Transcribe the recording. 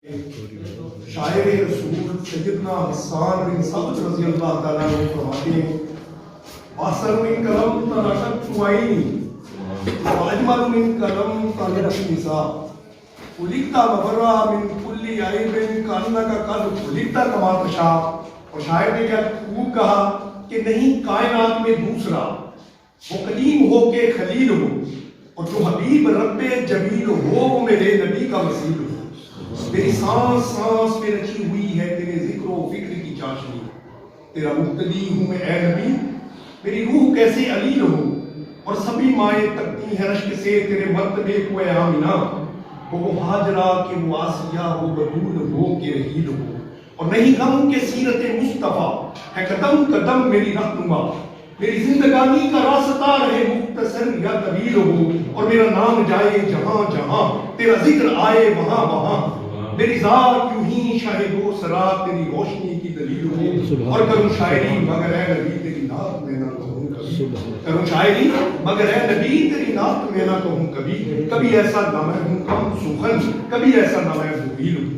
شاعر رسول سیدنا حسان بن ثابت رضی اللہ تعالیٰ عنہ فرماتے ہیں وَأَحْسَنُ مِنْ كَلَمْ تَرَكَتْ عَيْنِي وَأَجْمَلُ مِنْ كَلَمْ طَلَبَتْ النِّسَاء خُلِقْتَ مُبَرَّأً مِنْ كُلِّ عَيْبٍ كَأَنَّكَ قَدْ خُلِقْتَ كَمَا تَشَاءُ۔ اور شاعر نے کیا خوب کہا کہ نہیں کائنات میں دوسرا وہ کلیم ہو کے خلیل ہو، اور جو حبیب رب جمیل ہو وہ میرے نبی کا وسیل ہو۔ میری سانس سانس میں رکھی ہوئی ہے تیرے ذکر و فکر کی چاشنی، تیرا مقتدی ہوں میں اے نبی، میری روح کیسے علیل ہو، اور سبھی مائیں تکتی ہیں رشک سے تیرے مرتبے کو اے آمینہ، وہ ہاجرہ کہ وہ آسیہ وہ بدول ہو کہ رحیل ہو، اور نہیں غم کے سیرت مصطفیٰ ہے قدم قدم میری رہنما، میری زندگانی کا راستہ رہے مختصر یا طویل ہو، اور میرا نام جائے جہاں جہاں تیرا ذکر آئے وہاں وہاں، میری ذات یوں ہی شاہد و سرا تیری روشنی کی دلیل ہو، اور کروں شاعری مگر اے نبی تیری نعت میں نہ کہوں کبھی، کروں شاعری مگر اے نبی تیری نعت میں نہ کہوں کبھی، کبھی ایسا نہ میں ہوں کم سخن، کبھی ایسا نہ میں بھویل ہوں۔